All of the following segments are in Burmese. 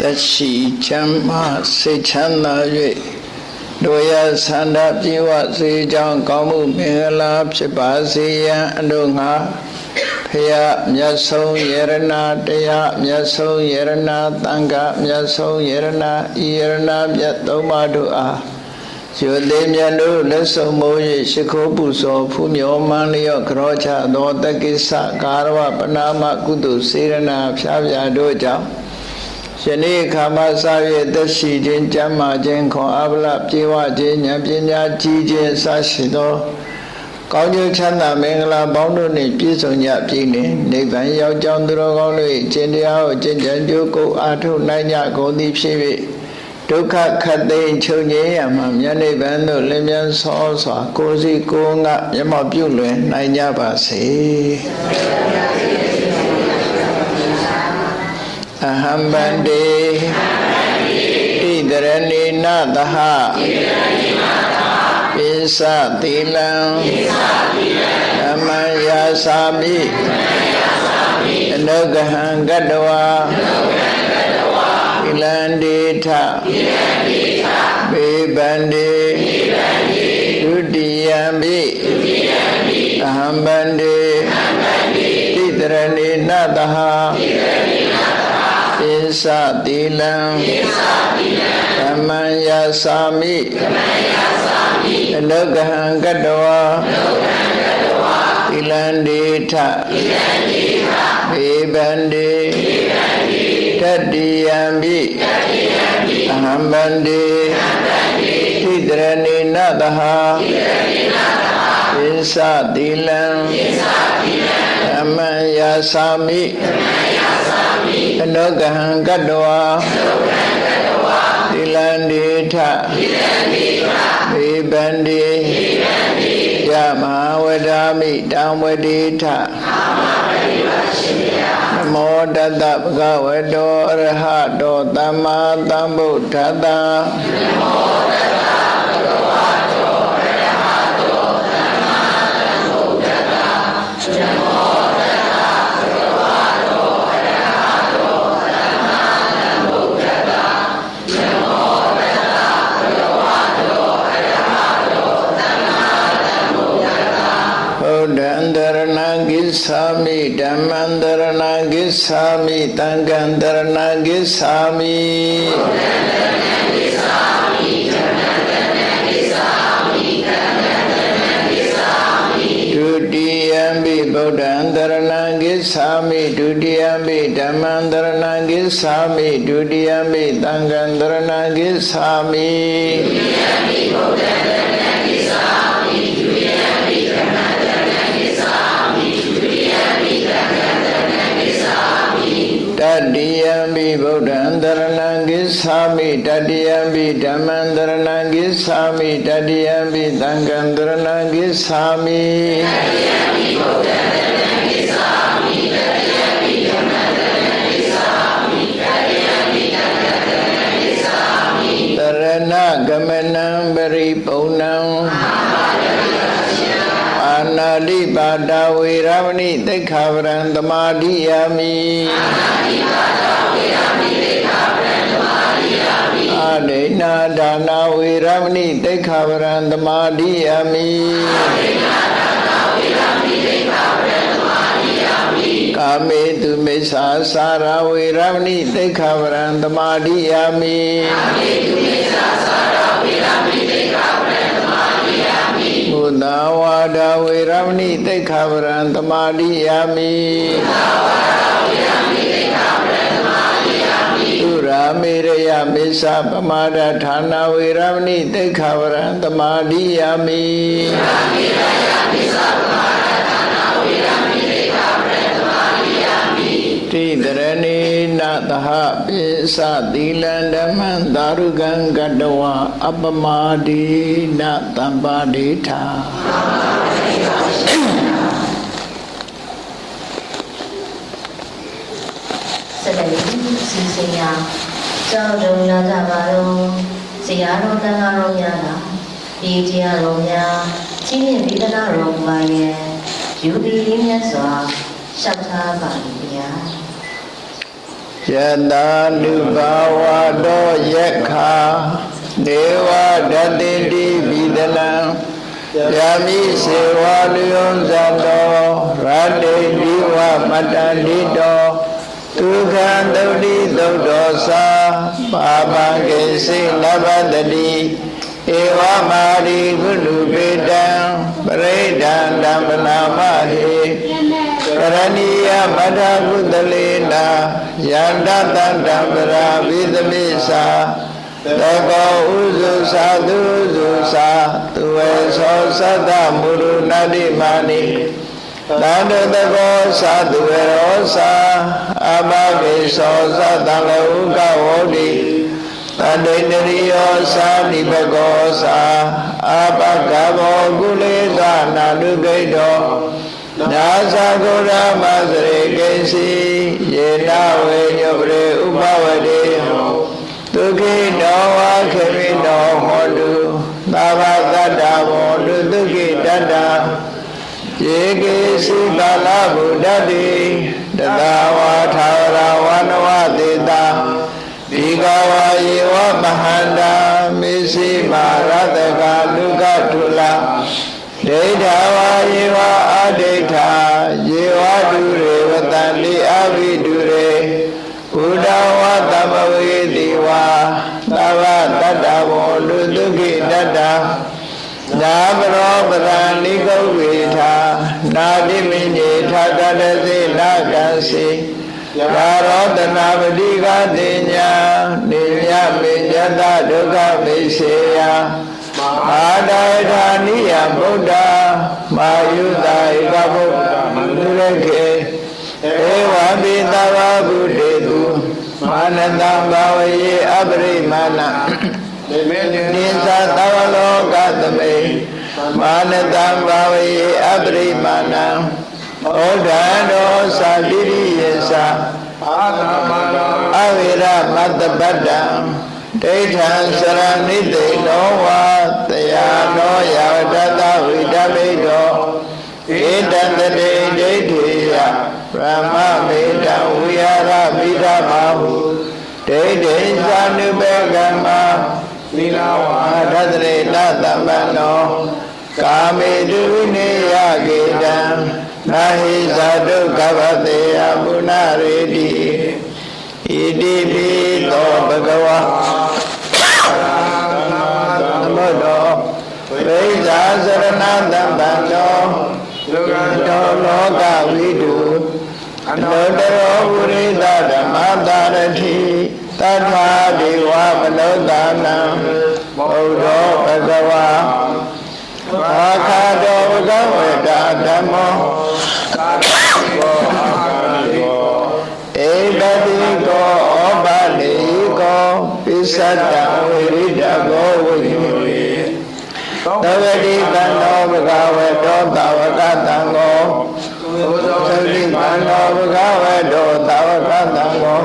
သက်ရှိချမ်းသာစိတ်ချမ်းသာ၍တို့ရဆန္ဒပြေဝစေကြောင်းကောင်းမှုမင်္ဂလာဖြစ်ပါစေရန်အလို့ငါဖယားမြတ်ဆုံးယရဏတရားမြတ်ဆုံးယရဏသံဃာမြတ်ဆုံးယရဏဤယရဏမြတ်သုံးပါးတို့အားရွသေးမြတ်တို့လက်ဆုံးမိုး၍ရှိခိုးပူဇော်ဖူးမြော်မှန်လျော့ကြောချသောတက္ကိစ္စကာရဝပနာမကုသိုလ်စေရနာဖြားဖြားတို့ကြောင့်ယနေ့ခါမှစ၍သက်ရှိခြင်းကျမ်းမာခြင်းခွန်အားဗလပြေဝခြင်းဉာဏ်ပညာကြီးခြင်းစရှိသောကောင်းကျိုးချမ်းသာမင်္ဂလာပေါင်းတို့နှင့်ပြည့်စုံကြပြည့်နေနိဗ္ဗာန်ရောက်ကြောင်းသူတော်ကောင်းတို့၏ကျင့်တရားကိုကျင့်ကြံကြိုးကိုအားထုတ်နိုင်ကြကုန်သည်ဖြစ်၍ဒုက္ခခတ်သိမ်းချုပ်ငြိမ်းရမှမြတ်နိဗ္ဗာန်သို့လင်းမြန်ဆောစွာကိုယ်စီကိုယ်ငါမျက်မှောက်ပြုလွယ်နိုင်ကြပါစေအဟံဗန္တိဣတရဏိနသဟပိစသီလံဓမ္မယာစာမိအနုဂဟံကတဝါဣလန္တိထဘေဗန္တိဒုတိယံပိအဟံဗန္တိဣတရဏိနသဟပိစသီလံဓမ္မယာစာမိအနုဂဟံကတဝါဣလန္တိထဘေဗန္တိတတိယံပိအဟံဗန္တိဣတရဏိနသဟပိစသီလံဓမ္မယာစာမိအနုဂဟံကတဝါဣလန္တိထဘေဗန္တိယမဝဒာမိတံဝတိထနမောတတ္တဗုဒ္ဓဝေတောအရဟတောသမ္မာသမ္ဗုဒ္ဓတ္တနမောတတ္တဗုဒ္ဓဝါတောအရဟတောသမ္မာသမ္ဗုဒ္ဓတ္တနမောတတ္တဗုဒ္ဓဝါတောအရဟတောသမ္မာသမ္ဗုဒ္ဓတ္တနမောတတ္တဗုဒ္ဓဝါတောအရဟတောသမ္မာသမ္ဗုဒ္ဓတ္တဗုဒ္ဓံတရဏံဂစ္ဆာမိဓမ္မံတရဏံဂစ္ဆာမိသံဃံတရဏံဂစ္ဆာမိဒုတိယံပိဗုဒ္ဓံတရဏံဂစ္ဆာမိဒုတိယံပိဓမ္မံတရဏံဂစ္ဆာမိဒုတိယံပိသံဃံတရဏံဂစ္ဆာမိဒုတိယံပိဗုဒ္ဓံတရဏံဂစ္ဆာမိဒုတိယံပိဓမ္မံတရဏံဂစ္ဆာမိဒုတိယံပိသံဃံတရဏံဂစ္ဆာမိတတိယံပိဗုဒ္ဓံတရဏံဂစ္ဆာမိတတိယံပိဓမ္မံတရဏံဂစ္ဆာမိတတိယံပိသံဃံတရဏံဂစ္ဆာမိတတိယံပိဗုဒ္ဓံတရဏံဂစ္ဆာမိတတိယံပိဓမ္မံတရဏံဂစ္ဆာမိတတိယံပိသံဃံတရဏံဂစ္ဆာမိတရဏဂမနံပရိပုံဏံအာနာတိပါဒဝေရမဏိသိက္ခာပရံသမာဓိယာမိအာဒိနာဒါနာဝေရမဏိသိက္ခာပရံသမာဓိယာမိကာမေတုမိစ္ဆာစာရဝေရမဏိသိက္ခာပရံသမာဓိယာမိဘုဒ္ဓဝါဒဝေရမဏိသိက္ခာပရံသမာဓိယာမိသုရာမေရယမေသပမာဒဌာနဝေရမဏိသိက္ခာပရံသမာဓိယာမိတိတရဏိနသဟပိစသီလံဓမ္မံသာရုကံကတဝါအပမဒိနသံပါဒိထာစတဲ့စီစရာကျောင်းတော်လာကြပါတော့ဆရာတော်တန်ခါတော်များလားဒီတရားတော်များကြီးမြင့်ဒေသနာတော်မှာရဲ့ယူသည်လေးမြတ်စွာရှောက်ထားပါလိမ့်ဗျာ ယတာနုဘာဝတောယက္ခာဒေဝဒတိတိဘိဒလံယမိစေဝလူယံဇတောရတေဒီဝမတ္တန္တိတောဒုက္ခသုတိသုတ်တော်သာပါပံကေစိနဗတ္တိဧဝမာရိကုလူပေတံပရိဒံဓမ္မနာမဟေကရဏီယမထကုသလေနာယန္တတံဓမ္မရာဝိသမိသာသကောဥစုသာသူစုသာသူဝေသောသတ္တမုရုဏတိမာနိသန္တတကောသာသူဝေရောသာအဘဂေသောသတ္တလေဥကဝောတိတတိတရိယောသာနိဘကောသာအပကဘောကုလေသာနာနုဂိတောနာသဂုရမသရေကိစီယေနဝေညုပရေဥပဝတိဒုက္ခိတောဝါခေမိတောဟောတုသဗ္ဗတတ္တဘောတုဒုက္ခိတတ္တယေကေစီကာလဗုဒ္ဓတိတတဝါထာဝရဝနဝတေတာဒီကဝါယေဝမဟန္တာမေစီမာရတကလူကထုလာဒိဋ္ဌဝါယေဝအဒိဋ္ဌာယေဝတုရေဝတန္တိအဘိတုရေဘုဒ္ဓဝါသမဝေတိဝါသဗ္ဗတတ္တဘောလူဒုက္ခိတတ္တနာပရောပဒံနိဂုဝေထာနာတိမိညေထာတတစေနာကံစီရာရောတနာပတိကတိညာနိယမေယတဒုက္ခမေစေယအာဒိဋ္ဌာနိယဗုဒ္ဓမာယုတာဧကဗုဒ္ဓမနုရခေဧဝပိသဗ္ဗဗုတေတုမာနတံဘာဝယေအပရိမာဏနိသသဝလောကသမေမာနတံဘာဝယေအပရိမာဏံဩဒံတောသာတိရိယေသာအာသမနောအဝိရမတ္တပတ္တံဒိဋ္ဌံစရဏိတေနောဝါတယာနောယဝတ္တဝိတမိတောဧတံတတေဒိဋ္ဌိယဗြဟ္မမေတံဝိဟာရမိဓမဟုဒိဋ္ဌိသာနုပေကမ္မသီလဝါဒတရေနသမ္ပန္နောကာမေတုဝိနေယကေတံနာဟိဇာတုကဗ္ဗတေယပုဏ္ဏရေတိဣတိပိသောဘဂဝါသမုဒ္ဒောဝိဇာစရဏသမ္ပန္နောလူကတောလောကဝိတုအနုတ္တရောဝိရိသဓမ္မတာရတိတထာဒေဝမနောတာနံဘုဒ္ဓောဘဂဝါအခါတောဘဂဝေတာဓမ္မောသာရကောဧတတိကောဩပါလိကောပိစ္ဆတံဝိရိဒကောဝိညုရေသဝတိကံသောဘဂဝေတောသဝကတံကောသဝတိကံသောဘဂဝေတောသဝကတံကော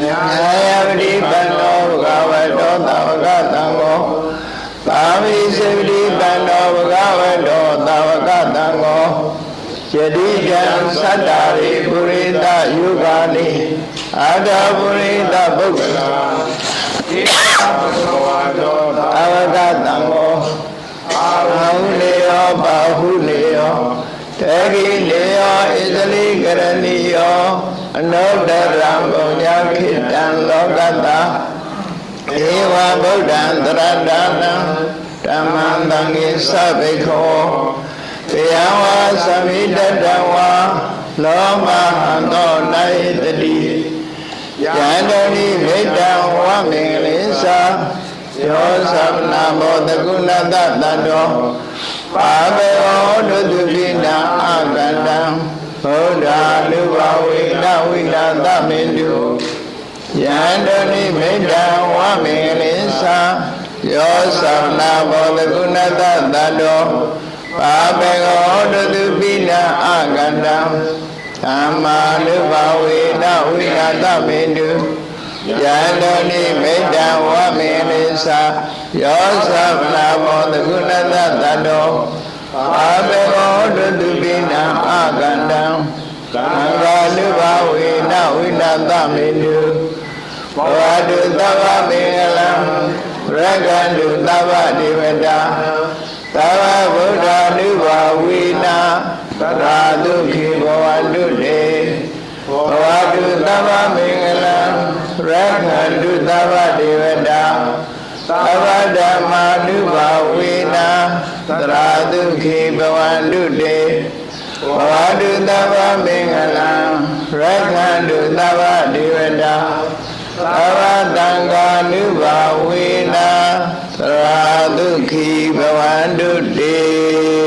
ညာယဝတိကံသောဘဂဝေတောသဝကတံကောသာဝိစေတိကံသောဘဂဝေတောသဝကတံကောယတိတံသတ္တာရိပုရိသယုဂာနိအာဒပုရိသပုဂ္ဂလာဧကဘဂဝါတောအဝကတံကောအာဟုလေယောပါဟုလေယောတေဂိလေယောဣဇလိကရဏီယောအနုတ္တရံဘုံညာခိတံလောကတဧဝဗုဒ္ဓံတရတနံဓမ္မံသံဃိသဗ္ဗေခောတေယဝါသမိတတဝါလောမဟံသောနာယတတိယန္တောနိမေတ္တဝါမင်္ဂလိသာယောသဗ္ဗနာမောတကုဏတတတ္တောပါပေဝဒုတုပိနာအာကန္တံဘုဒ္ဓလူဘဝိနဝိနာသမေတုယန္တောနိမေတ္တဝါမင်္ဂလိသာယောသဗ္ဗနာမောတကုဏတတတ္တောပါပေဝဒုတုပိနာအာကန္တံသမ္မာလူဘဝိနဝိနာသမေတုယန္တောနိမေတ္တဝါမင်္ဂလိသာယောသဗ္ဗနာမောတကုဏတတတ္တောပါပေဝဒုတုပိနာအာကန္တံသံဃာလူဘဝေနဝ ဝိနတမေတုဘဝတုသဗ္ဗမင်္ဂလံရက္ခန္တုသဗ္ဗဒေဝတာသဗ္ဗဗုဒ္ဓ ानु ဘာဝိနာသရဒုက္ခိဘဝတုတေဘဝတုသဗ္ဗမင်္ဂလံရက္ခန္တုသဗ္ဗဒေဝတာသဗ္ဗဓမ္မာ ानु ဘာဝိနာသရဒုက္ခိဘဝတုတေဘဝတုသဗ္ဗမင်္ဂလံရက္ခန္တုသဗ္ဗဒေဝတာသဗ္ဗတံဃာ ानु ဘာဝိနာသရဒုက္ခိဘဝတုတေ